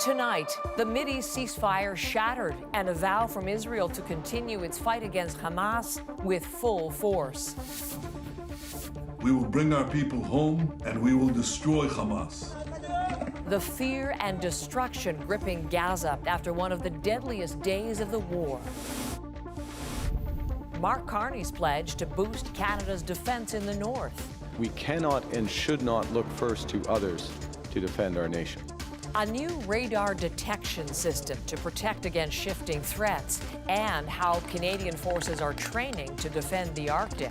Tonight, the Mideast ceasefire shattered and a vow from Israel to continue its fight against Hamas with full force. We will bring our people home and we will destroy Hamas. The fear and destruction gripping Gaza after one of the deadliest days of the war. Mark Carney's pledge to boost Canada's defense in the north. We cannot and should not look first to others to defend our nation. A new radar detection system to protect against shifting threats, and how Canadian forces are training to defend the Arctic.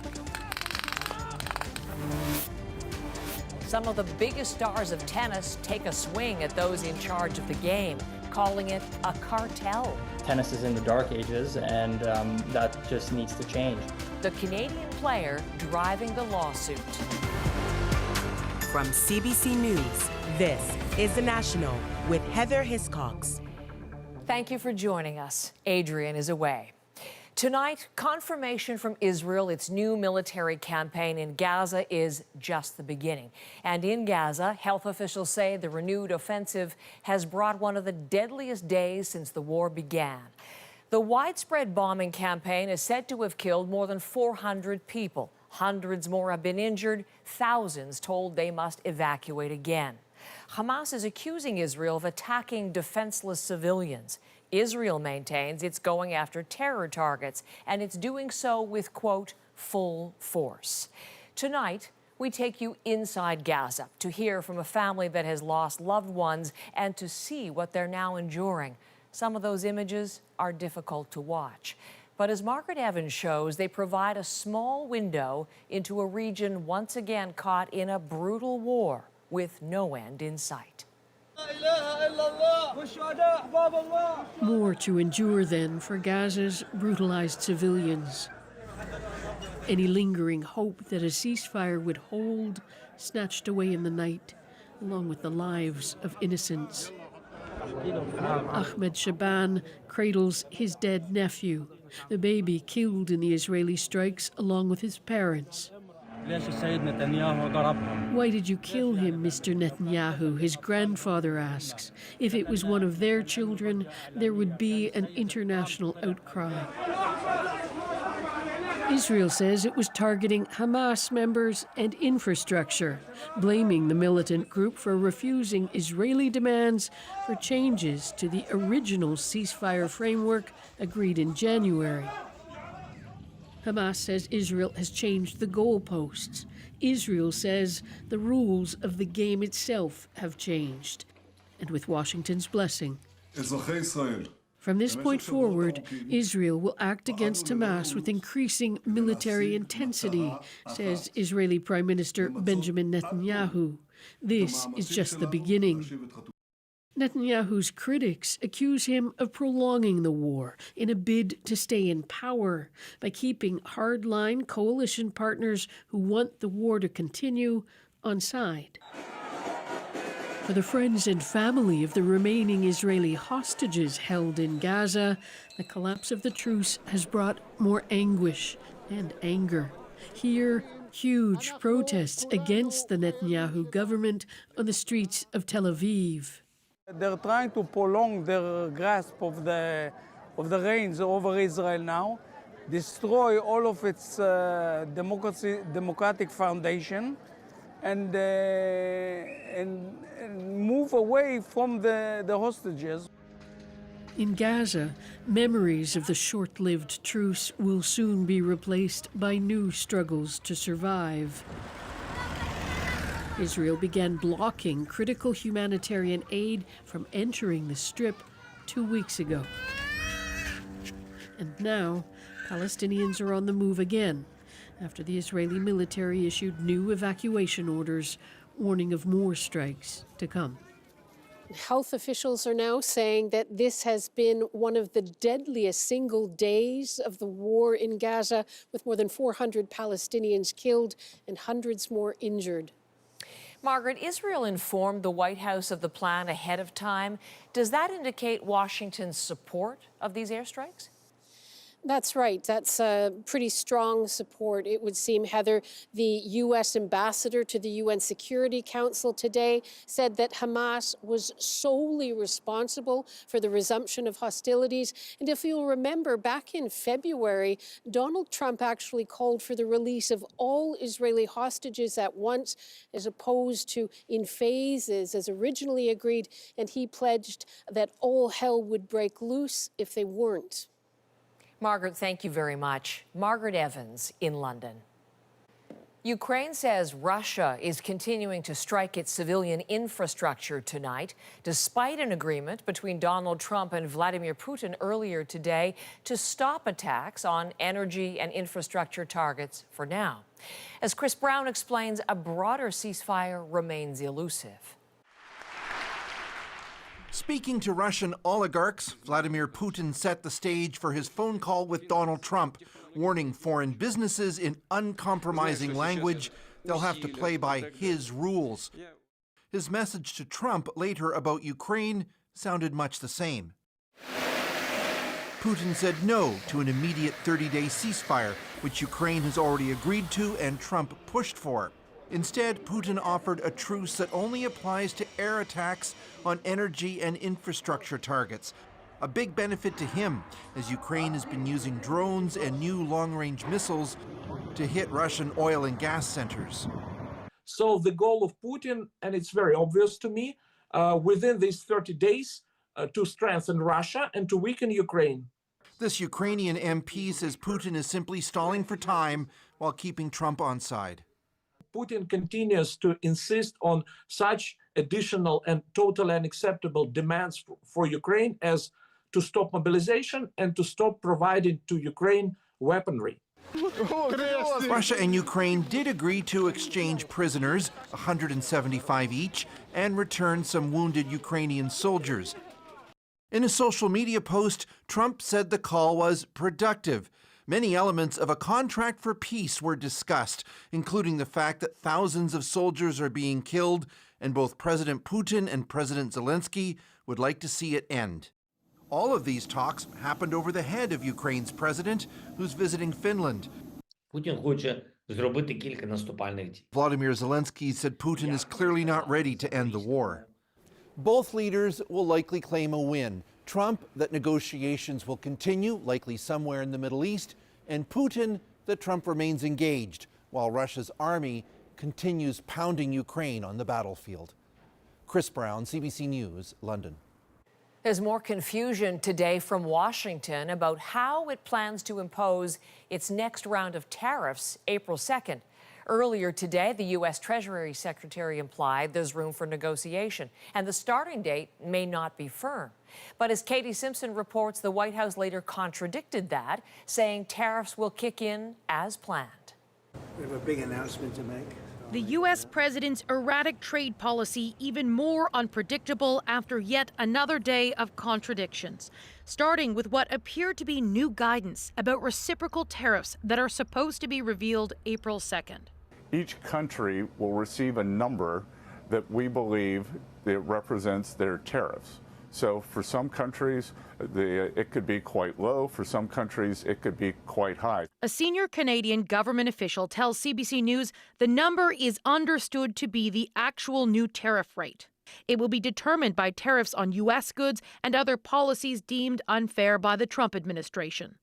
Some of the biggest stars of tennis take a swing at those in charge of the game, calling it a cartel. Tennis is in the dark ages, and that just needs to change. The Canadian player driving the lawsuit. From CBC News, this is The National with Heather Hiscox. Thank you for joining us. Adrian is away. Tonight, confirmation from Israel its new military campaign in Gaza is just the beginning. And in Gaza, health officials say the renewed offensive has brought one of the deadliest days since the war began. The widespread bombing campaign is said to have killed more than 400 people. Hundreds more have been injured, thousands told they must evacuate again. Hamas is accusing Israel of attacking defenseless civilians. Israel maintains it's going after terror targets, and it's doing so with, quote, full force. Tonight, we take you inside Gaza to hear from a family that has lost loved ones and to see what they're now enduring. Some of those images are difficult to watch. But as Margaret Evans shows, they provide a small window into a region once again caught in a brutal war with no end in sight. More to endure then for Gaza's brutalized civilians. Any lingering hope that a ceasefire would hold snatched away in the night, along with the lives of innocents. Ahmed Shaban cradles his dead nephew, the baby killed in the Israeli strikes along with his parents. Why did you kill him, Mr. Netanyahu? His grandfather asks. If it was one of their children, there would be an international outcry. Israel says it was targeting Hamas members and infrastructure, blaming the militant group for refusing Israeli demands for changes to the original ceasefire framework agreed in January. Hamas says Israel has changed the goalposts. Israel says the rules of the game itself have changed, and with Washington's blessing. From this point forward, Israel will act against Hamas with increasing military intensity, says Israeli Prime Minister Benjamin Netanyahu. This is just the beginning. Netanyahu's critics accuse him of prolonging the war in a bid to stay in power by keeping hardline coalition partners who want the war to continue on side. For the friends and family of the remaining Israeli hostages held in Gaza, the collapse of the truce has brought more anguish and anger. Here, huge protests against the Netanyahu government on the streets of Tel Aviv. They're trying to prolong their grasp of the reins over Israel now, destroy all of its democratic foundation, and move away from the hostages. In Gaza, memories of the short-lived truce will soon be replaced by new struggles to survive. Israel began blocking critical humanitarian aid from entering the Strip 2 weeks ago. And now, Palestinians are on the move again, after the Israeli military issued new evacuation orders, warning of more strikes to come. Health officials are now saying that this has been one of the deadliest single days of the war in Gaza, with more than 400 Palestinians killed and hundreds more injured. Margaret, Israel informed the White House of the plan ahead of time. Does that indicate Washington's support of these airstrikes? That's right. That's pretty strong support, it would seem, Heather. The U.S. ambassador to the UN Security Council today said that Hamas was solely responsible for the resumption of hostilities. And if you'll remember, back in February, Donald Trump actually called for the release of all Israeli hostages at once, as opposed to in phases, as originally agreed. And he pledged that all hell would break loose if they weren't. Margaret, thank you very much. Margaret Evans in London. Ukraine says Russia is continuing to strike its civilian infrastructure tonight, despite an agreement between Donald Trump and Vladimir Putin earlier today to stop attacks on energy and infrastructure targets for now. As Chris Brown explains, a broader ceasefire remains elusive. Speaking to Russian oligarchs, Vladimir Putin set the stage for his phone call with Donald Trump, warning foreign businesses in uncompromising language they'll have to play by his rules. His message to Trump later about Ukraine sounded much the same. Putin said no to an immediate 30-day ceasefire, which Ukraine has already agreed to and Trump pushed for. Instead, Putin offered a truce that only applies to air attacks on energy and infrastructure targets. A big benefit to him, as Ukraine has been using drones and new long-range missiles to hit Russian oil and gas centers. So the goal of Putin, and it's very obvious to me, within these 30 days, to strengthen Russia and to weaken Ukraine. This Ukrainian MP says Putin is simply stalling for time while keeping Trump on side. Putin continues to insist on such additional and totally unacceptable demands for Ukraine as to stop mobilization and to stop providing to Ukraine weaponry. Russia and Ukraine did agree to exchange prisoners, 175 each, and return some wounded Ukrainian soldiers. In a social media post, Trump said the call was productive. Many elements of a contract for peace were discussed, including the fact that thousands of soldiers are being killed, and both President Putin and President Zelensky would like to see it end. All of these talks happened over the head of Ukraine's president, who's visiting Finland. Vladimir Zelensky said Putin is clearly not ready to end the war. Both leaders will likely claim a win. Trump that negotiations will continue, likely somewhere in the Middle East, and Putin that Trump remains engaged, while Russia's army continues pounding Ukraine on the battlefield. Chris Brown, CBC News, London. There's more confusion today from Washington about how it plans to impose its next round of tariffs April 2nd. Earlier today, the U.S. Treasury Secretary implied there's room for negotiation, and the starting date may not be firm. But as Katie Simpson reports, the White House later contradicted that, saying tariffs will kick in as planned. We have a big announcement to make. The U.S. president's erratic trade policy even more unpredictable after yet another day of contradictions, starting with what appeared to be new guidance about reciprocal tariffs that are supposed to be revealed April 2nd. Each country will receive a number that we believe that represents their tariffs. So for some countries, it could be quite low. For some countries, it could be quite high. A senior Canadian government official tells CBC News the number is understood to be the actual new tariff rate. It will be determined by tariffs on U.S. goods and other policies deemed unfair by the Trump administration.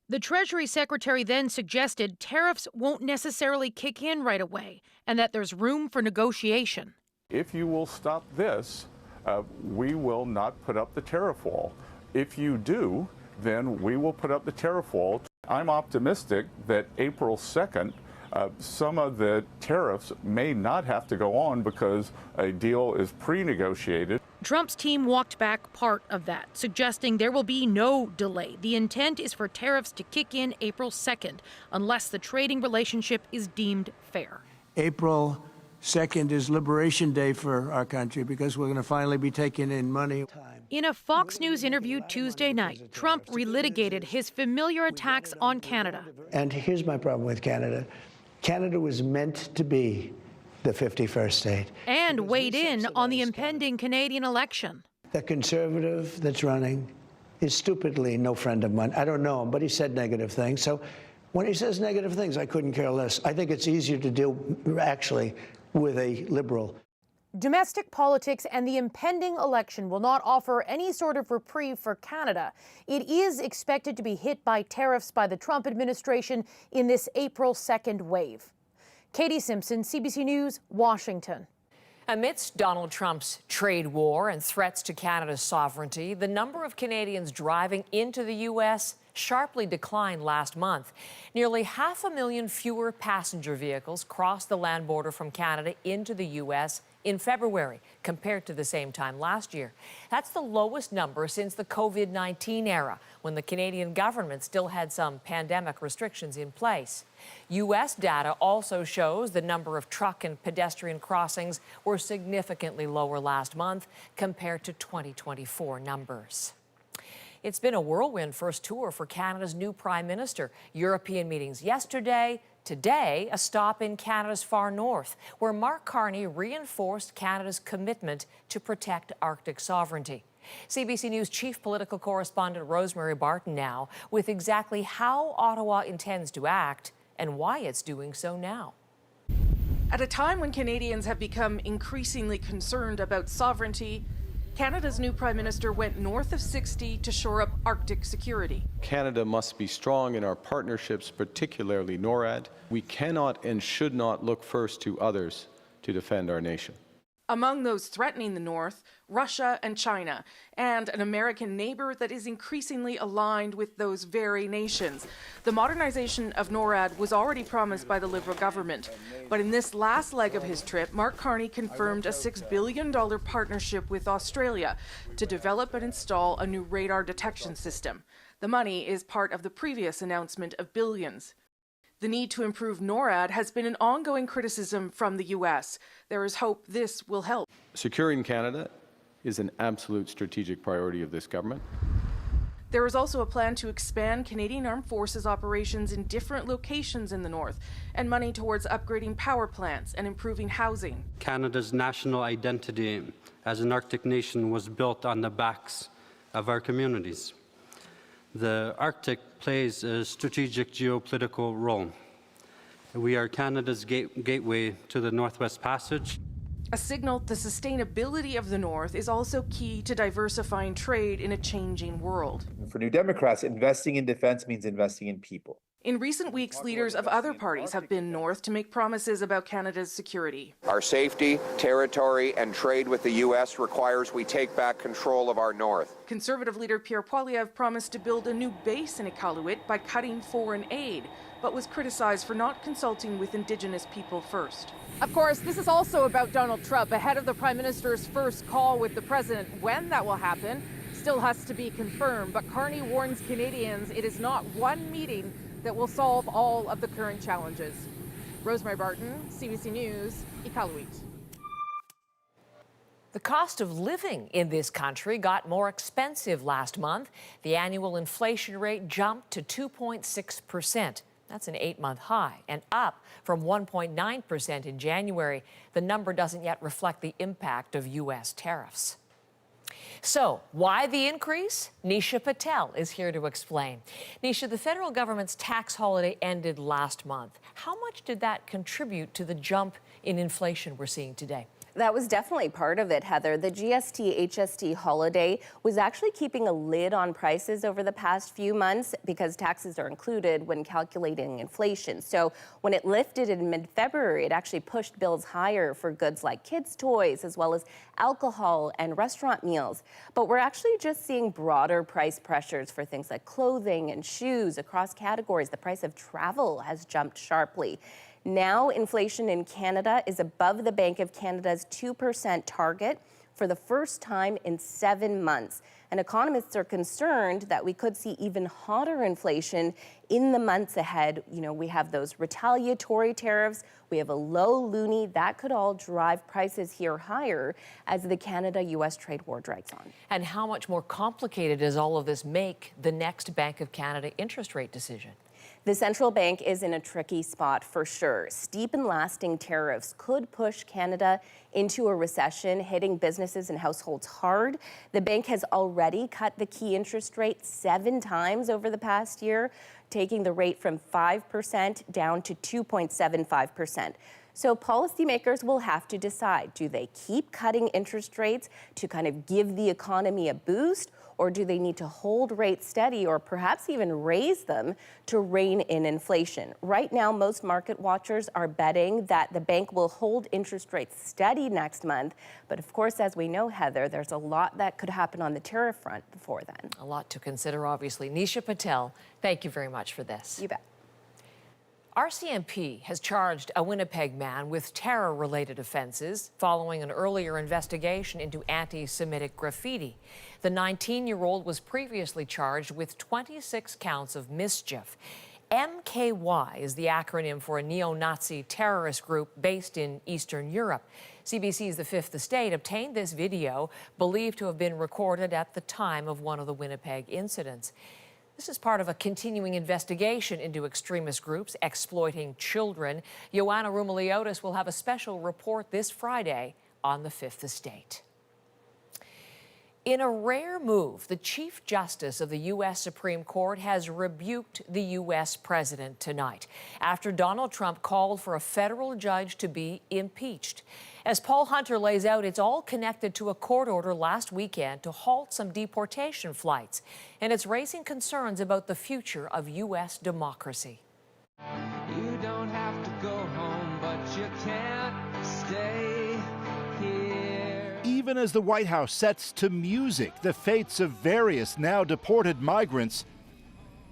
The Treasury Secretary then suggested tariffs won't necessarily kick in right away and that there's room for negotiation. If you will stop this, we will not put up the tariff wall. If you do, then we will put up the tariff wall. I'm optimistic that April 2nd, some of the tariffs may not have to go on because a deal is pre-negotiated. Trump's team walked back part of that, suggesting there will be no delay. The intent is for tariffs to kick in April 2nd, unless the trading relationship is deemed fair. April 2nd is Liberation Day for our country because we're going to finally be taking in money. In a Fox News interview Tuesday night, Trump relitigated his familiar attacks on Canada. And here's my problem with Canada. Canada was meant to be the 51st state. And weighed in on the impending Canadian election. The Conservative that's running is stupidly no friend of mine. I don't know him, but he said negative things. So when he says negative things, I couldn't care less. I think it's easier to deal, actually, with a liberal. Domestic politics and the impending election will not offer any sort of reprieve for Canada. It is expected to be hit by tariffs by the Trump administration in this April 2nd wave. Katie Simpson, CBC News, Washington. Amidst Donald Trump's trade war and threats to Canada's sovereignty, the number of Canadians driving into the U.S. sharply declined last month. Nearly 500,000 fewer passenger vehicles crossed the land border from Canada into the U.S. in February compared to the same time last year. That's the lowest number since the COVID-19 era, when the Canadian government still had some pandemic restrictions in place. U.S. data also shows the number of truck and pedestrian crossings were significantly lower last month compared to 2024 numbers. It's been a whirlwind first tour for Canada's new Prime Minister. European meetings yesterday. Today, a stop in Canada's far north, where Mark Carney reinforced Canada's commitment to protect Arctic sovereignty. CBC News chief political correspondent Rosemary Barton now with exactly how Ottawa intends to act and why it's doing so now. At a time when Canadians have become increasingly concerned about sovereignty, Canada's new Prime Minister went north of 60 to shore up Arctic security. Canada must be strong in our partnerships, particularly NORAD. We cannot and should not look first to others to defend our nation. Among those threatening the North, Russia and China, and an American neighbor that is increasingly aligned with those very nations. The modernization of NORAD was already promised by the Liberal government, but in this last leg of his trip, Mark Carney confirmed a $6 billion partnership with Australia to develop and install a new radar detection system. The money is part of the previous announcement of billions. The need to improve NORAD has been an ongoing criticism from the U.S. There is hope this will help. Securing Canada is an absolute strategic priority of this government. There is also a plan to expand Canadian Armed Forces operations in different locations in the north, and money towards upgrading power plants and improving housing. Canada's national identity as an Arctic nation was built on the backs of our communities. The Arctic plays a strategic geopolitical role. We are Canada's gateway to the Northwest Passage. A signal the sustainability of the North is also key to diversifying trade in a changing world. For New Democrats, investing in defense means investing in people. In recent weeks, leaders of other parties have been north to make promises about Canada's security. Our safety, territory, and trade with the U.S. requires we take back control of our north. Conservative leader Pierre Poilievre promised to build a new base in Iqaluit by cutting foreign aid, but was criticized for not consulting with Indigenous people first. Of course, this is also about Donald Trump ahead of the Prime Minister's first call with the President. When that will happen still has to be confirmed, but Carney warns Canadians it is not one meeting that will solve all of the current challenges. Rosemary Barton, CBC News, Iqaluit. The cost of living in this country got more expensive last month. The annual inflation rate jumped to 2.6%. That's an 8-month high and up from 1.9% in January. The number doesn't yet reflect the impact of U.S. tariffs. So, why the increase? Nisha Patel is here to explain. Nisha, the federal government's tax holiday ended last month. How much did that contribute to the jump in inflation we're seeing today? That was definitely part of it, Heather. The GST-HST holiday was actually keeping a lid on prices over the past few months because taxes are included when calculating inflation. So when it lifted in mid-February, it actually pushed bills higher for goods like kids' toys, as well as alcohol and restaurant meals. But we're actually just seeing broader price pressures for things like clothing and shoes across categories. The price of travel has jumped sharply. Now, inflation in Canada is above the Bank of Canada's 2% target for the first time in 7 months. And economists are concerned that we could see even hotter inflation in the months ahead. You know, we have those retaliatory tariffs, we have a low loonie, that could all drive prices here higher as the Canada-U.S. trade war drags on. And how much more complicated does all of this make the next Bank of Canada interest rate decision? The central bank is in a tricky spot for sure. Steep and lasting tariffs could push Canada into a recession, hitting businesses and households hard. The bank has already cut the key interest rate 7 times over the past year, taking the rate from 5% down to 2.75%. So policymakers will have to decide, do they keep cutting interest rates to kind of give the economy a boost, or do they need to hold rates steady or perhaps even raise them to rein in inflation? Right now, most market watchers are betting that the bank will hold interest rates steady next month. But of course, as we know, Heather, there's a lot that could happen on the tariff front before then. A lot to consider, obviously. Nisha Patel, thank you very much for this. You bet. RCMP has charged a Winnipeg man with terror-related offenses following an earlier investigation into anti-Semitic graffiti. The 19-year-old was previously charged with 26 counts of mischief. MKY is the acronym for a neo-Nazi terrorist group based in Eastern Europe. CBC's The Fifth Estate obtained this video, believed to have been recorded at the time of one of the Winnipeg incidents. This is part of a continuing investigation into extremist groups exploiting children. Joanna Roumeliotis will have a special report this Friday on The Fifth Estate. In a rare move, the Chief Justice of the U.S. Supreme Court has rebuked the U.S. president tonight after Donald Trump called for a federal judge to be impeached. As Paul Hunter lays out, it's all connected to a court order last weekend to halt some deportation flights, and it's raising concerns about the future of U.S. democracy. You don't have to go home, but you can't stay here. Even as the White House sets to music the fates of various now deported migrants,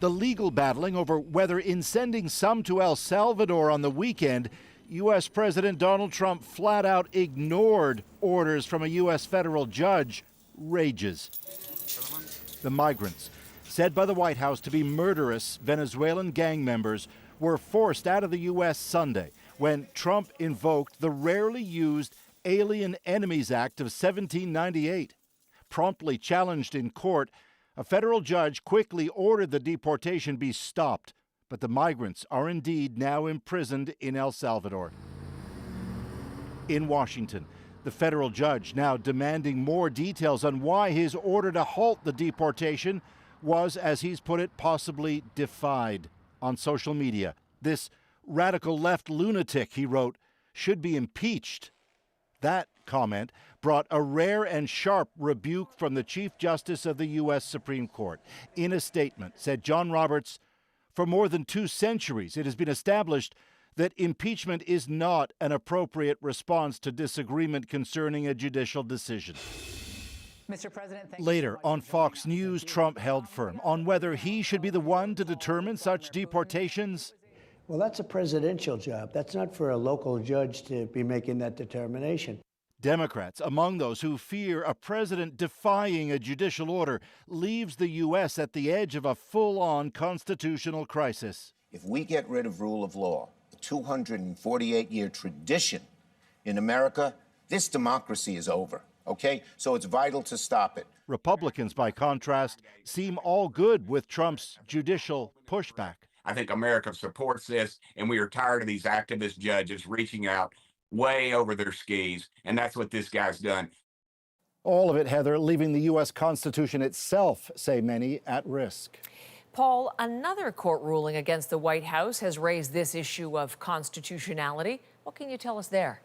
the legal battling over whether in sending some to El Salvador on the weekend, U.S. President Donald Trump flat out ignored orders from a U.S. federal judge rages. The migrants, said by the White House to be murderous Venezuelan gang members, were forced out of the U.S. Sunday when Trump invoked the rarely used Alien Enemies Act of 1798. Promptly challenged in court, a federal judge quickly ordered the deportation be stopped. But the migrants are indeed now imprisoned in El Salvador. In Washington, the federal judge now demanding more details on why his order to halt the deportation was, as he's put it, possibly defied. On social media, this radical left lunatic, he wrote, should be impeached. That comment brought a rare and sharp rebuke from the Chief Justice of the U.S. Supreme Court. In a statement, said John Roberts, for more than 2 centuries, it has been established that impeachment is not an appropriate response to disagreement concerning a judicial decision. Mr. President, later, on Fox News, Trump held firm on whether he should be the one to determine such deportations. Well, that's a presidential job. That's not for a local judge to be making that determination. Democrats, among those who fear a president defying a judicial order, leaves the U.S. at the edge of a full-on constitutional crisis. If we get rid of rule of law, the 248-year tradition in America, this democracy is over, okay? So it's vital to stop it. Republicans, by contrast, seem all good with Trump's judicial pushback. I think America supports this, and we are tired of these activist judges reaching out way over their skis, and that's what this guy's done. All of it, Heather, leaving the U.S. Constitution itself, say many, at risk. Paul, another court ruling against the White House has raised this issue of constitutionality. What can you tell us there?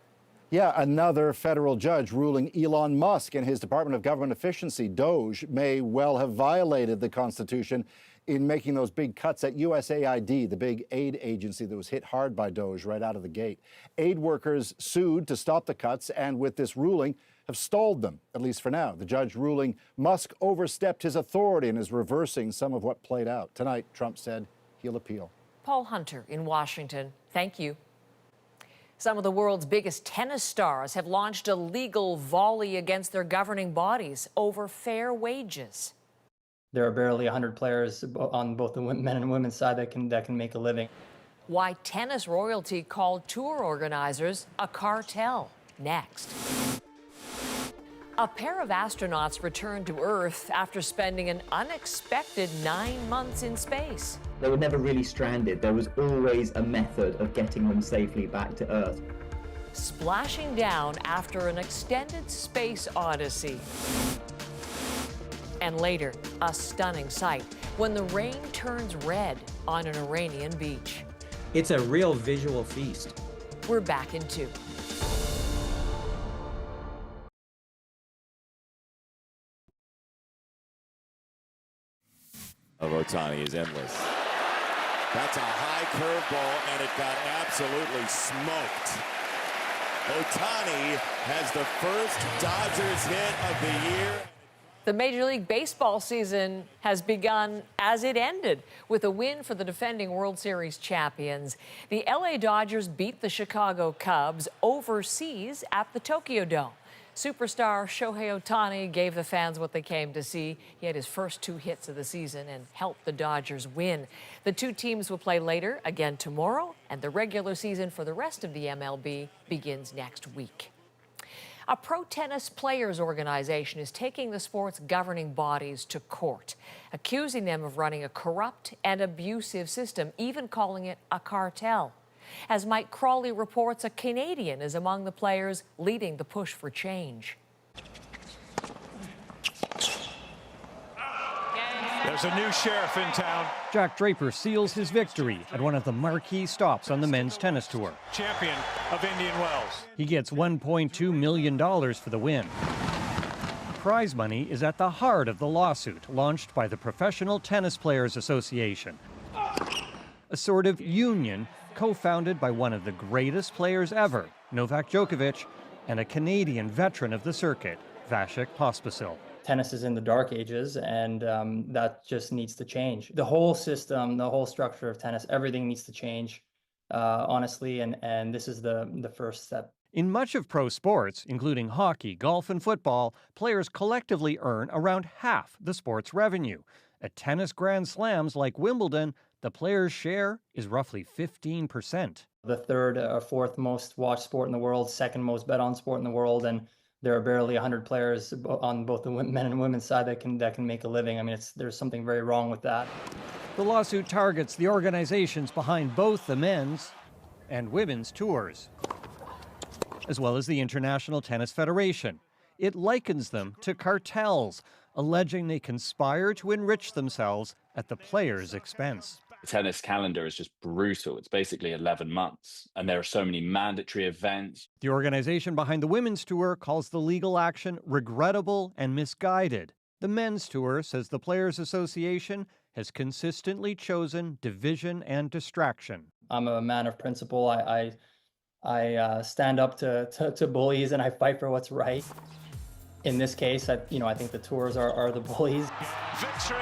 Yeah, another federal judge ruling Elon Musk and his Department of Government Efficiency, DOGE, may well have violated the Constitution in making those big cuts at USAID, the big aid agency that was hit hard by DOGE right out of the gate. Aid workers sued to stop the cuts, and with this ruling, have stalled them, at least for now. The judge ruling Musk overstepped his authority and is reversing some of what played out. Tonight, Trump said he'll appeal. Paul Hunter in Washington, thank you. Some of the world's biggest tennis stars have launched a legal volley against their governing bodies over fair wages. There are barely 100 players on both the men and women's side that can make a living. Why tennis royalty called tour organizers a cartel. Next. A pair of astronauts returned to Earth after spending an unexpected 9 months in space. They were never really stranded. There was always a method of getting them safely back to Earth. Splashing down after an extended space odyssey. And later, a stunning sight when the rain turns red on an Iranian beach. It's a real visual feast. We're back in 2. Of Ohtani is endless. That's a high curveball, and it got absolutely smoked. Ohtani has the first Dodgers hit of the year. The Major League Baseball season has begun as it ended with a win for the defending World Series champions. The LA Dodgers beat the Chicago Cubs overseas at the Tokyo Dome. Superstar Shohei Ohtani gave the fans what they came to see. He had his first 2 hits of the season and helped the Dodgers win. The 2 teams will play later again tomorrow, and the regular season for the rest of the MLB begins next week. A pro-tennis players organization is taking the sport's governing bodies to court, accusing them of running a corrupt and abusive system, even calling it a cartel. As Mike Crawley reports, a Canadian is among the players leading the push for change. There's a new sheriff in town. Jack Draper seals his victory at one of the marquee stops on the men's tennis tour. Champion of Indian Wells. He gets $1.2 million for the win. Prize money is at the heart of the lawsuit launched by the Professional Tennis Players Association, a sort of union co-founded by one of the greatest players ever, Novak Djokovic, and a Canadian veteran of the circuit, Vasek Pospisil. Tennis is in the dark ages, and that just needs to change. The whole system, the whole structure of tennis, everything needs to change, honestly, and this is the first step. In much of pro sports, including hockey, golf, and football, players collectively earn around half the sport's revenue. At tennis grand slams like Wimbledon, the players' share is roughly 15%. The third or fourth most watched sport in the world, second most bet on sport in the world, and there are barely 100 players on both the men and women's side that can make a living. I mean, there's something very wrong with that. The lawsuit targets the organizations behind both the men's and women's tours, as well as the International Tennis Federation. It likens them to cartels, alleging they conspire to enrich themselves at the players' expense. The tennis calendar is just brutal. It's basically 11 months, and there are so many mandatory events. The organization behind the women's tour calls the legal action regrettable and misguided. The men's tour says the Players Association has consistently chosen division and distraction. I'm a man of principle. I stand up to bullies, and I fight for what's right. In this case, I think the tours are the bullies. Victory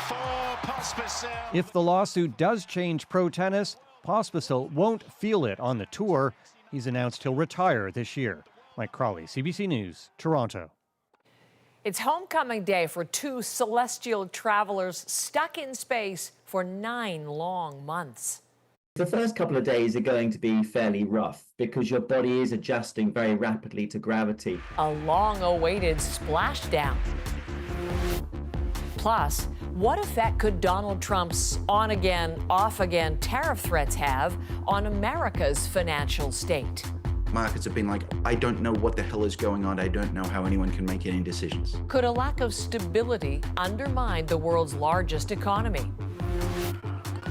for Pospisil. If the lawsuit does change pro tennis, Pospisil won't feel it on the tour. He's announced he'll retire this year. Mike Crawley, CBC News, Toronto. It's homecoming day for 2 celestial travelers stuck in space for 9 long months. The first couple of days are going to be fairly rough because your body is adjusting very rapidly to gravity. A long-awaited splashdown. Plus, what effect could Donald Trump's on-again, off-again tariff threats have on America's financial state? Markets have been like, I don't know what the hell is going on. I don't know how anyone can make any decisions. Could a lack of stability undermine the world's largest economy?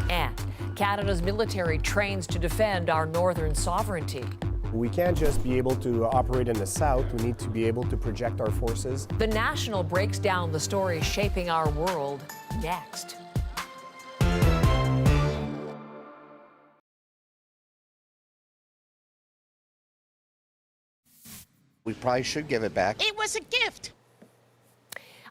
And Canada's military trains to defend our northern sovereignty. We can't just be able to operate in the south. We need to be able to project our forces. The National breaks down the stories shaping our world next. We probably should give it back. It was a gift.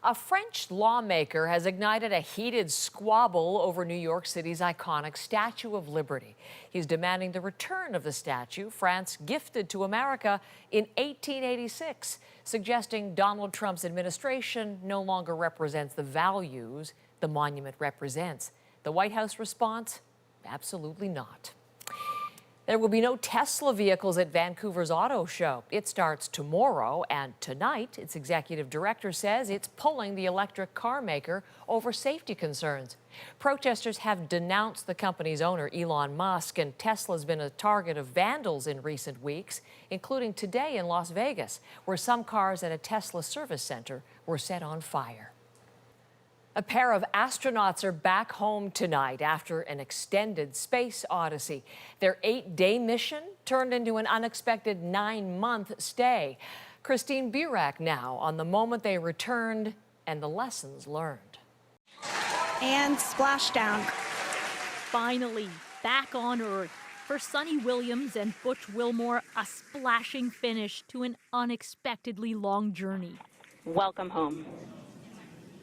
A French lawmaker has ignited a heated squabble over New York City's iconic Statue of Liberty. He's demanding the return of the statue France gifted to America in 1886, suggesting Donald Trump's administration no longer represents the values the monument represents. The White House response? Absolutely not. There will be no Tesla vehicles at Vancouver's Auto Show. It starts tomorrow, and tonight, its executive director says it's pulling the electric car maker over safety concerns. Protesters have denounced the company's owner, Elon Musk, and Tesla's been a target of vandals in recent weeks, including today in Las Vegas, where some cars at a Tesla service center were set on fire. A pair of astronauts are back home tonight after an extended space odyssey. Their 8-day mission turned into an unexpected 9-month stay. Christine Burak now on the moment they returned and the lessons learned. And splashdown. Finally, back on Earth. For Sonny Williams and Butch Wilmore, a splashing finish to an unexpectedly long journey. Welcome home.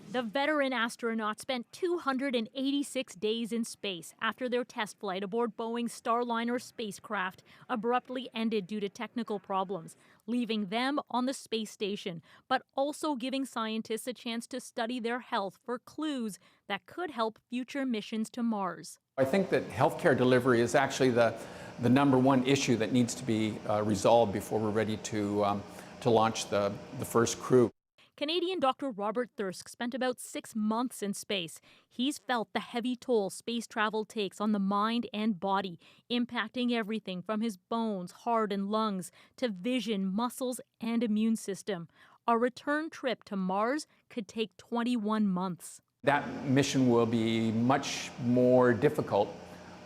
The veteran astronaut spent 286 days in space after their test flight aboard Boeing's Starliner spacecraft abruptly ended due to technical problems, leaving them on the space station, but also giving scientists a chance to study their health for clues that could help future missions to Mars. I think that healthcare delivery is actually the number one issue that needs to be resolved before we're ready to launch the first crew. Canadian Dr. Robert Thirsk spent about 6 months in space. He's felt the heavy toll space travel takes on the mind and body, impacting everything from his bones, heart, and lungs to vision, muscles, and immune system. A return trip to Mars could take 21 months. That mission will be much more difficult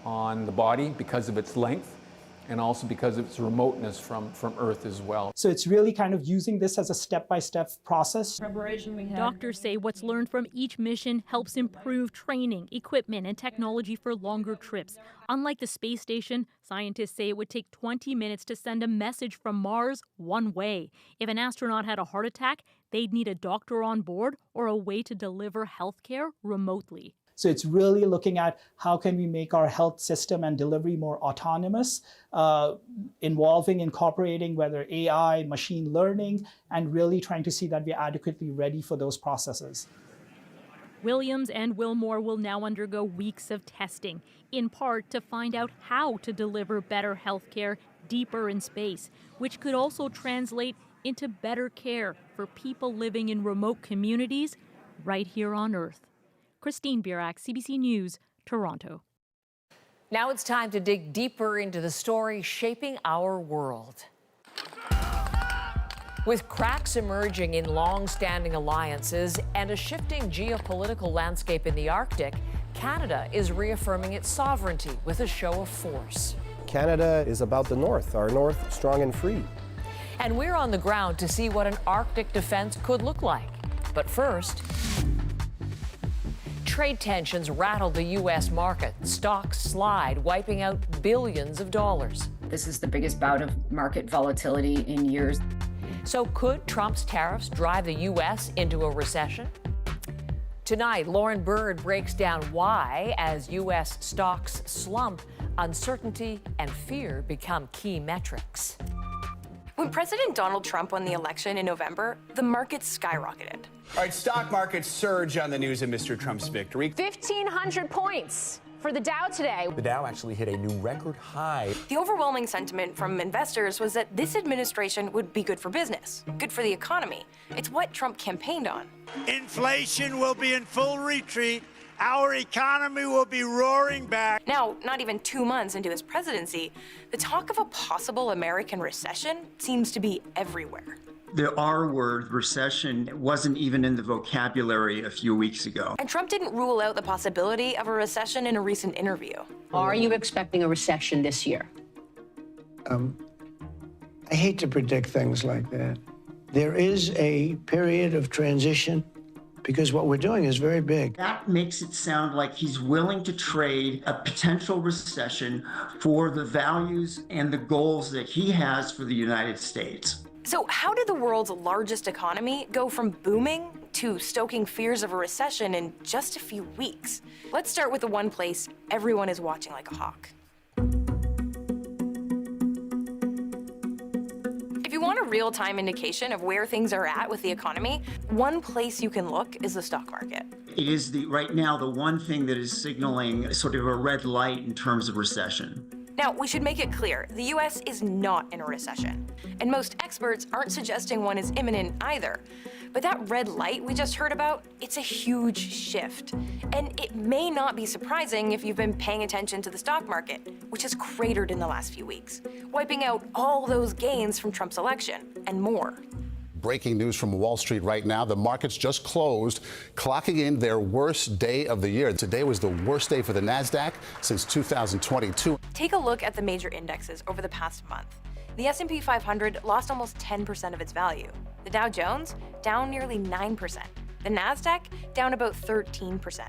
on the body because of its length, and also because of its remoteness from Earth as well. So it's really kind of using this as a step-by-step process. Doctors say what's learned from each mission helps improve training, equipment, and technology for longer trips. Unlike the space station, scientists say it would take 20 minutes to send a message from Mars one way. If an astronaut had a heart attack, they'd need a doctor on board or a way to deliver health care remotely. So it's really looking at how can we make our health system and delivery more autonomous, incorporating whether AI, machine learning, and really trying to see that we're adequately ready for those processes. Williams and Wilmore will now undergo weeks of testing, in part to find out how to deliver better health care deeper in space, which could also translate into better care for people living in remote communities right here on Earth. Christine Burak, CBC News, Toronto. Now it's time to dig deeper into the story shaping our world. With cracks emerging in long-standing alliances and a shifting geopolitical landscape in the Arctic, Canada is reaffirming its sovereignty with a show of force. Canada is about the North, our North strong and free. And we're on the ground to see what an Arctic defense could look like. But first, trade tensions rattled the U.S. market. Stocks slide, wiping out billions of dollars. This is the biggest bout of market volatility in years. So could Trump's tariffs drive the U.S. into a recession? Tonight, Lauren Bird breaks down why, as U.S. stocks slump, uncertainty and fear become key metrics. When President Donald Trump won the election in November, the markets skyrocketed. All right, stock markets surge on the news of Mr. Trump's victory. 1,500 points for the Dow today. The Dow actually hit a new record high. The overwhelming sentiment from investors was that this administration would be good for business, good for the economy. It's what Trump campaigned on. Inflation will be in full retreat. Our economy will be roaring back. Now, not even 2 months into his presidency, the talk of a possible American recession seems to be everywhere. The R word, recession, wasn't even in the vocabulary a few weeks ago. And Trump didn't rule out the possibility of a recession in a recent interview. Are you expecting a recession this year? I hate to predict things like that. There is a period of transition because what we're doing is very big. That makes it sound like he's willing to trade a potential recession for the values and the goals that he has for the United States. So how did the world's largest economy go from booming to stoking fears of a recession in just a few weeks? Let's start with the one place everyone is watching like a hawk. If you want a real-time indication of where things are at with the economy, one place you can look is the stock market. It is right now the one thing that is signaling sort of a red light in terms of recession. Now, we should make it clear, the US is not in a recession, and most experts aren't suggesting one is imminent either. But that red light we just heard about, it's a huge shift. And it may not be surprising if you've been paying attention to the stock market, which has cratered in the last few weeks, wiping out all those gains from Trump's election and more. Breaking news from Wall Street right now. The markets just closed, clocking in their worst day of the year. Today was the worst day for the NASDAQ since 2022. Take a look at the major indexes over the past month. The S&P 500 lost almost 10% of its value. The Dow Jones down nearly 9%. The NASDAQ down about 13%.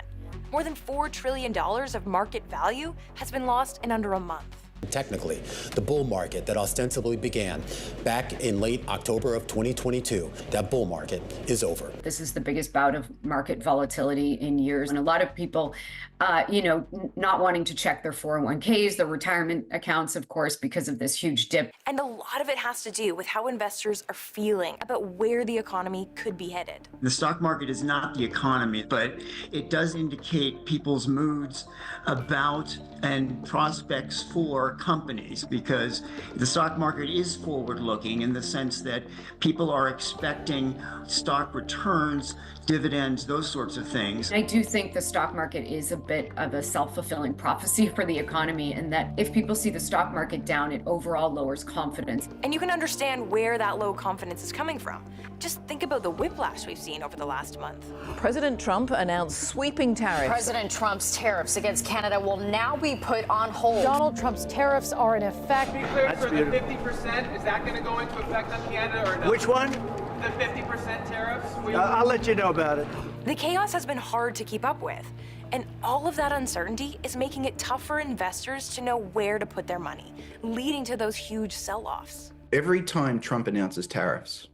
More than $4 trillion of market value has been lost in under a month. Technically, the bull market that ostensibly began back in late October of 2022, that bull market is over. This is the biggest bout of market volatility in years. And a lot of people, not wanting to check their 401ks, their retirement accounts, of course, because of this huge dip. And a lot of it has to do with how investors are feeling about where the economy could be headed. The stock market is not the economy, but it does indicate people's moods about and prospects for companies, because the stock market is forward-looking in the sense that people are expecting stock returns, dividends, those sorts of things. I do think the stock market is a bit of a self-fulfilling prophecy for the economy, and that if people see the stock market down, it overall lowers confidence. And you can understand where that low confidence is coming from. Just think about the whiplash we've seen over the last month. President Trump announced sweeping tariffs. President Trump's tariffs against Canada will now be put on hold. Donald Trump's tariffs are in effect. Be clear for the 50%, is that going to go into effect on Canada or no? Which one? The 50% tariffs? I'll let you know about it. The chaos has been hard to keep up with, and all of that uncertainty is making it tough for investors to know where to put their money, leading to those huge sell-offs. Every time Trump announces tariffs,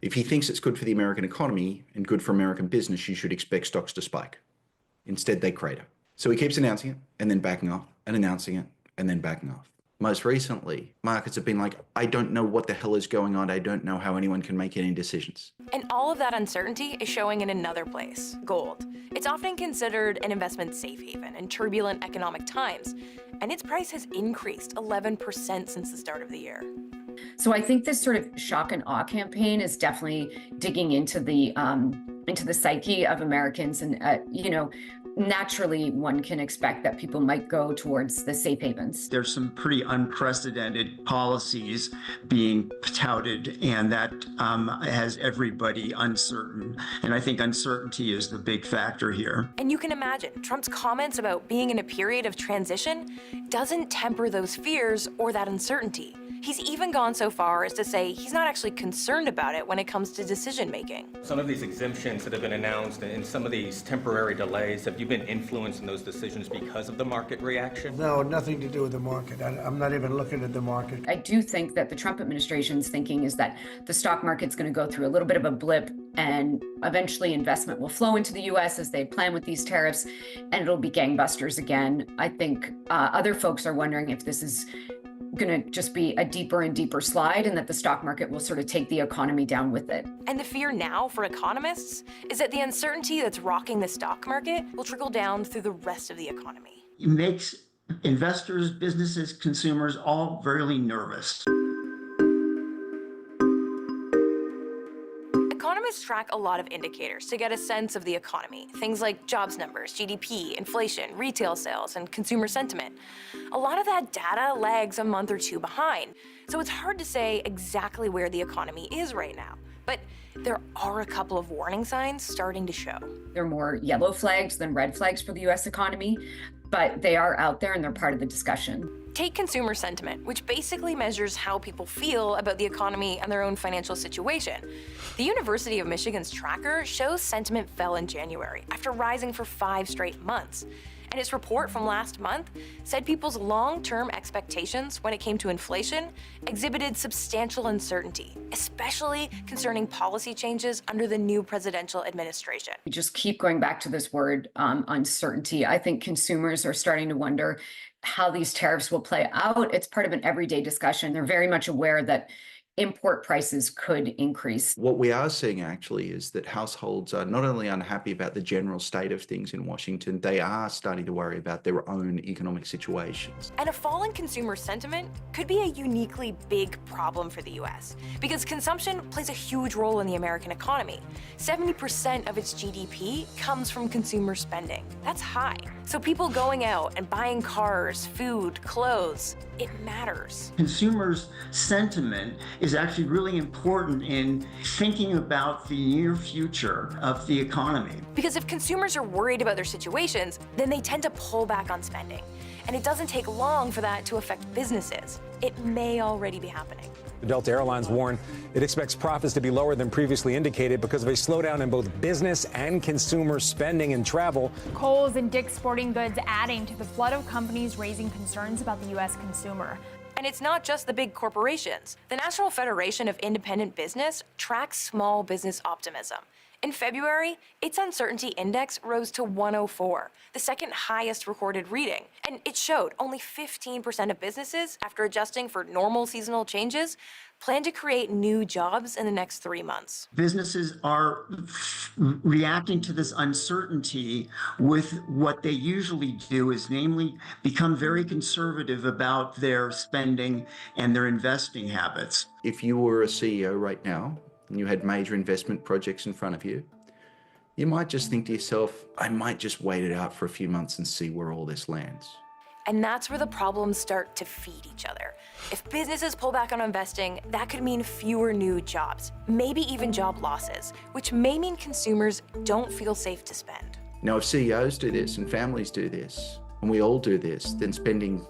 if he thinks it's good for the American economy and good for American business, you should expect stocks to spike. Instead, they crater. So he keeps announcing it and then backing off, and announcing it and then backing off. Most recently, markets have been like, I don't know what the hell is going on. I don't know how anyone can make any decisions. And all of that uncertainty is showing in another place, gold. It's often considered an investment safe haven in turbulent economic times, and its price has increased 11% since the start of the year. So I think this sort of shock and awe campaign is definitely digging into the psyche of Americans, and naturally one can expect that people might go towards the safe havens. There's some pretty unprecedented policies being touted, and that has everybody uncertain. And I think uncertainty is the big factor here. And you can imagine Trump's comments about being in a period of transition doesn't temper those fears or that uncertainty. He's even gone so far as to say he's not actually concerned about it when it comes to decision making. Some of these exemptions that have been announced and some of these temporary delays, have you been influencing those decisions because of the market reaction? No, nothing to do with the market. I'm not even looking at the market. I do think that the Trump administration's thinking is that the stock market's going to go through a little bit of a blip, and eventually investment will flow into the U.S. as they plan with these tariffs, and it'll be gangbusters again. I think other folks are wondering if this is going to just be a deeper and deeper slide, and that the stock market will sort of take the economy down with it. And the fear now for economists is that the uncertainty that's rocking the stock market will trickle down through the rest of the economy. It makes investors, businesses, consumers all very nervous. Economists track a lot of indicators to get a sense of the economy. Things like jobs numbers, GDP, inflation, retail sales, and consumer sentiment. A lot of that data lags a month or two behind, so it's hard to say exactly where the economy is right now. But there are a couple of warning signs starting to show. There are more yellow flags than red flags for the U.S. economy, but they are out there and they're part of the discussion. Take consumer sentiment, which basically measures how people feel about the economy and their own financial situation. The University of Michigan's tracker shows sentiment fell in January after rising for 5 straight months. And its report from last month said people's long-term expectations when it came to inflation exhibited substantial uncertainty, especially concerning policy changes under the new presidential administration. We just keep going back to this word, uncertainty. I think consumers are starting to wonder how these tariffs will play out. It's part of an everyday discussion. They're very much aware that import prices could increase. What we are seeing actually is that households are not only unhappy about the general state of things in Washington, they are starting to worry about their own economic situations. And a fall in consumer sentiment could be a uniquely big problem for the US because consumption plays a huge role in the American economy. 70% of its GDP comes from consumer spending. That's high. So people going out and buying cars, food, clothes, it matters. Consumers' sentiment is actually really important in thinking about the near future of the economy. Because if consumers are worried about their situations, then they tend to pull back on spending. And it doesn't take long for that to affect businesses. It may already be happening. Delta Airlines warned it expects profits to be lower than previously indicated because of a slowdown in both business and consumer spending and travel. Kohl's and Dick's Sporting Goods adding to the flood of companies raising concerns about the U.S. consumer. And it's not just the big corporations. The National Federation of Independent Business tracks small business optimism. In February, its uncertainty index rose to 104, the second highest recorded reading. And it showed only 15% of businesses, after adjusting for normal seasonal changes, plan to create new jobs in the next 3 months. Businesses are reacting to this uncertainty with what they usually do is namely become very conservative about their spending and their investing habits. If you were a CEO right now, and you had major investment projects in front of you, you might just think to yourself, I might just wait it out for a few months and see where all this lands. And that's where the problems start to feed each other. If businesses pull back on investing, that could mean fewer new jobs, maybe even job losses, which may mean consumers don't feel safe to spend. Now, if CEOs do this and families do this, and we all do this, then spending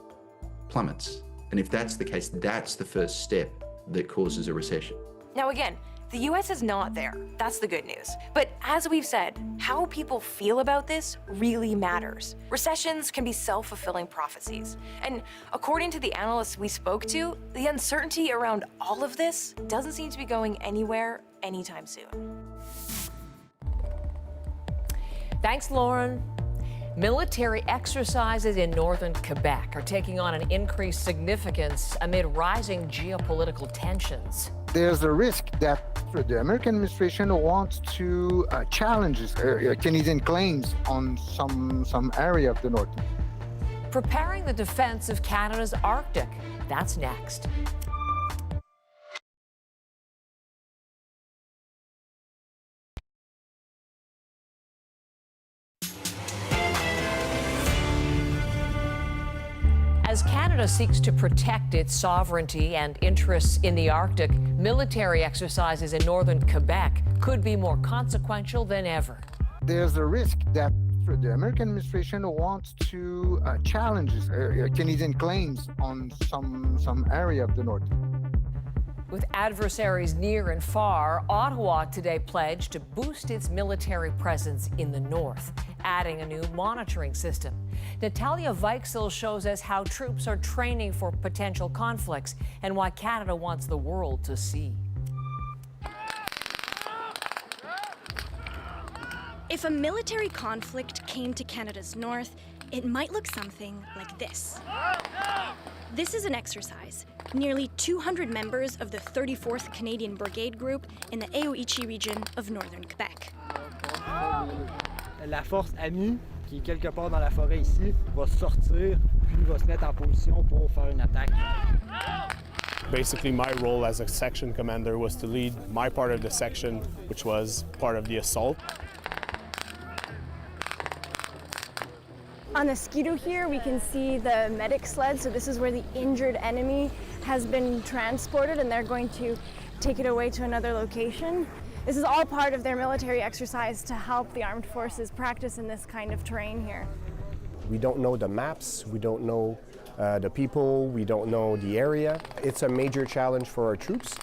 plummets. And if that's the case, that's the first step that causes a recession. Now again, the US is not there. That's the good news. But as we've said, how people feel about this really matters. Recessions can be self-fulfilling prophecies. And according to the analysts we spoke to, the uncertainty around all of this doesn't seem to be going anywhere anytime soon. Thanks, Lauren. Military exercises in northern Quebec are taking on an increased significance amid rising geopolitical tensions. There's a risk that the American administration wants to challenge Canadian claims on some area of the north. Preparing the defense of Canada's Arctic. That's next. As Canada seeks to protect its sovereignty and interests in the Arctic, military exercises in northern Quebec could be more consequential than ever. There's a risk that the American administration wants to challenge Canadian claims on some area of the north. With adversaries near and far, Ottawa today pledged to boost its military presence in the north, adding a new monitoring system. Natalia Weichsel shows us how troops are training for potential conflicts and why Canada wants the world to see. If a military conflict came to Canada's north, it might look something like this. This is an exercise. Nearly 200 members of the 34th Canadian Brigade Group in the Aoichi region of northern Quebec. La force amie, qui est quelque part dans la forêt ici, va sortir, puis va se mettre en position pour faire une attaque. Basically, my role as a section commander was to lead my part of the section, which was part of the assault. On the Ski-Doo here, we can see the medic sled. So this is where the injured enemy has been transported, and they're going to take it away to another location. This is all part of their military exercise to help the armed forces practice in this kind of terrain here. We don't know the maps, we don't know the people, we don't know the area. It's a major challenge for our troops.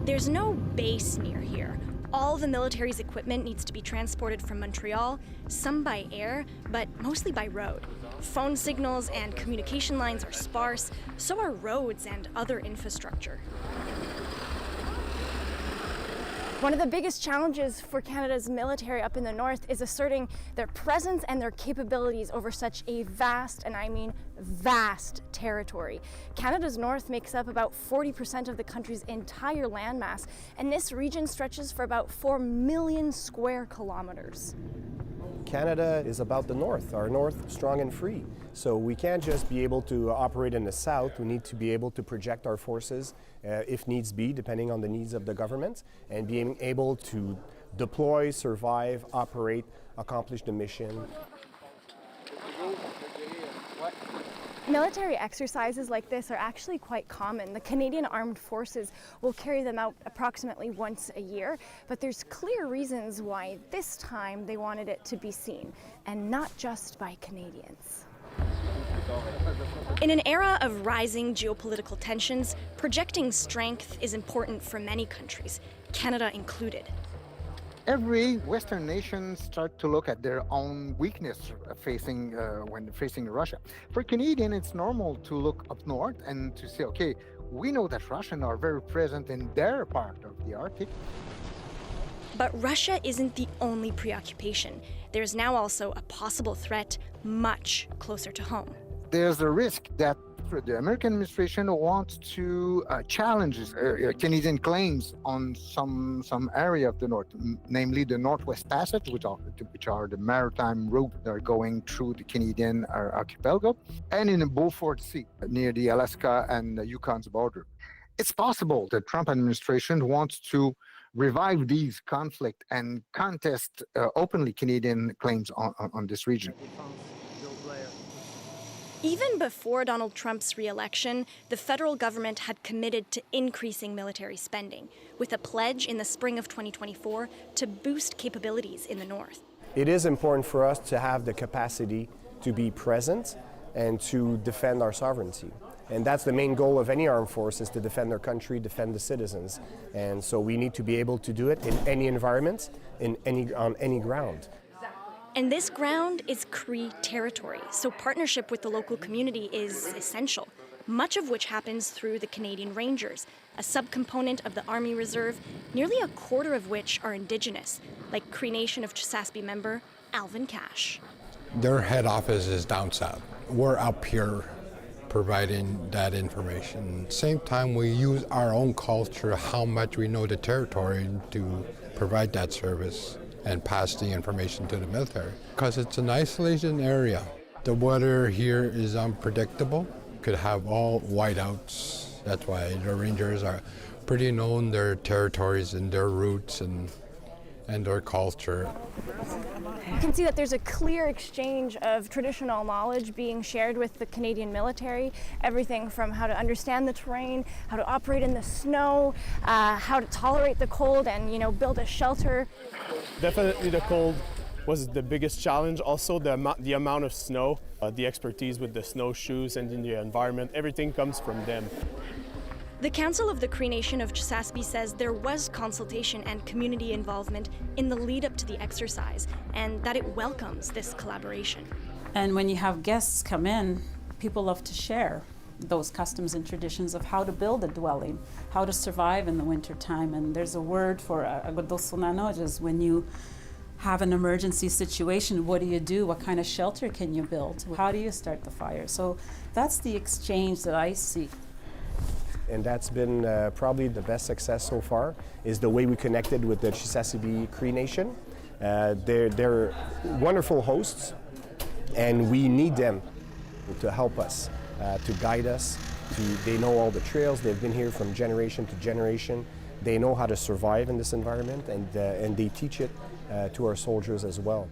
There's no base near here. All the military's equipment needs to be transported from Montreal, some by air, but mostly by road. Phone signals and communication lines are sparse, so are roads and other infrastructure. One of the biggest challenges for Canada's military up in the north is asserting their presence and their capabilities over such a vast, and I mean vast, territory. Canada's north makes up about 40% of the country's entire landmass, and this region stretches for about 4 million square kilometers. Canada is about the north, our north strong and free. So we can't just be able to operate in the south, we need to be able to project our forces if needs be, depending on the needs of the government, and being able to deploy, survive, operate, accomplish the mission. Military exercises like this are actually quite common. The Canadian Armed Forces will carry them out approximately once a year, but there's clear reasons why this time they wanted it to be seen, and not just by Canadians. In an era of rising geopolitical tensions, projecting strength is important for many countries, Canada included. Every Western nation start to look at their own weakness when facing Russia. For Canadian, it's normal to look up north and to say, okay, we know that Russians are very present in their part of the Arctic. But Russia isn't the only preoccupation. There's now also a possible threat much closer to home. There's a risk that the American administration wants to challenge Canadian claims on some area of the north, namely the Northwest Passage, which are the maritime route that are going through the Canadian archipelago, and in the Beaufort Sea, near the Alaska and Yukon's border. It's possible the Trump administration wants to revive these conflict and contest openly Canadian claims on this region. Even before Donald Trump's re-election, the federal government had committed to increasing military spending, with a pledge in the spring of 2024 to boost capabilities in the north. It is important for us to have the capacity to be present and to defend our sovereignty. And that's the main goal of any armed force, is to defend their country, defend the citizens. And so we need to be able to do it in any environment, on any ground. And this ground is Cree territory, so partnership with the local community is essential, much of which happens through the Canadian Rangers, a subcomponent of the Army Reserve, nearly a quarter of which are Indigenous, like Cree Nation of Chesapeake member Alvin Cash. Their head office is down south. We're up here providing that information. Same time, we use our own culture, how much we know the territory, to provide that service and pass the information to the military. Because it's an isolated area. The weather here is unpredictable. Could have all whiteouts. That's why the Rangers are pretty known their territories and their roots and their culture. You can see that there's a clear exchange of traditional knowledge being shared with the Canadian military. Everything from how to understand the terrain, how to operate in the snow, how to tolerate the cold and, build a shelter. Definitely the cold was the biggest challenge. Also the amount of snow, the expertise with the snowshoes and in the environment, everything comes from them. The Council of the Cree Nation of Chesapeake says there was consultation and community involvement in the lead up to the exercise, and that it welcomes this collaboration. And when you have guests come in, people love to share those customs and traditions of how to build a dwelling, how to survive in the wintertime. And there's a word for agodosunanojas, when you have an emergency situation, what do you do? What kind of shelter can you build? How do you start the fire? So that's the exchange that I see. And that's been probably the best success so far, is the way we connected with the Chesapeake Cree Nation. They're wonderful hosts, and we need them to help us, to guide us. They know all the trails, they've been here from generation to generation. They know how to survive in this environment, and they teach it to our soldiers as well.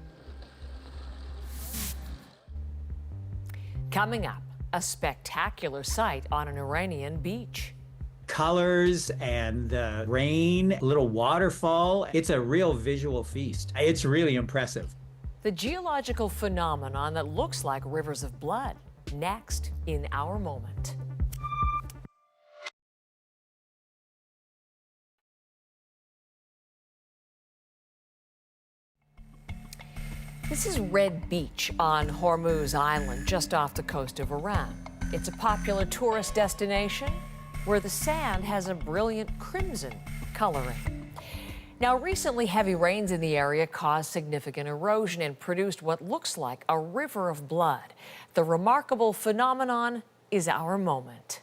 Coming up, a spectacular sight on an Iranian beach. Colors and the rain, little waterfall. It's a real visual feast. It's really impressive. The geological phenomenon that looks like rivers of blood. Next in Our Moment. This is Red Beach on Hormuz Island, just off the coast of Iran. It's a popular tourist destination where the sand has a brilliant crimson coloring. Now, recently, heavy rains in the area caused significant erosion and produced what looks like a river of blood. The remarkable phenomenon is our moment.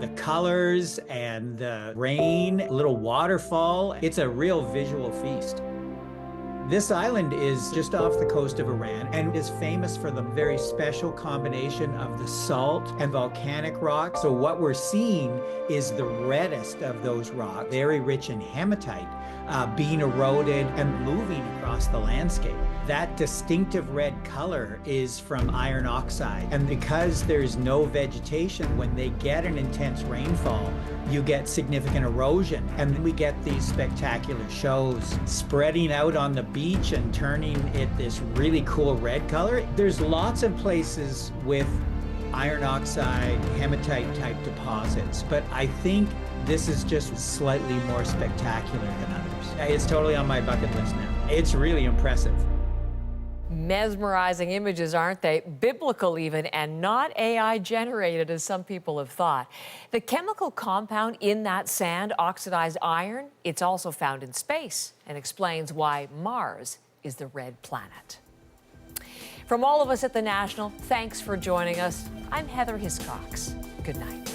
The colors and the rain, little waterfall, it's a real visual feast. This island is just off the coast of Iran and is famous for the very special combination of the salt and volcanic rock. So what we're seeing is the reddest of those rocks, very rich in hematite, being eroded and moving across the landscape. That distinctive red color is from iron oxide. And because there's no vegetation, when they get an intense rainfall, you get significant erosion. And then we get these spectacular shows spreading out on the beach and turning it this really cool red color. There's lots of places with iron oxide, hematite type deposits, but I think this is just slightly more spectacular than others. It's totally on my bucket list now. It's really impressive. Mesmerizing images, aren't they? Biblical even, and not AI generated as some people have thought. The chemical compound in that sand, oxidized iron, it's also found in space and explains why Mars is the red planet. From all of us at The National, thanks for joining us. I'm Heather Hiscox. Good night.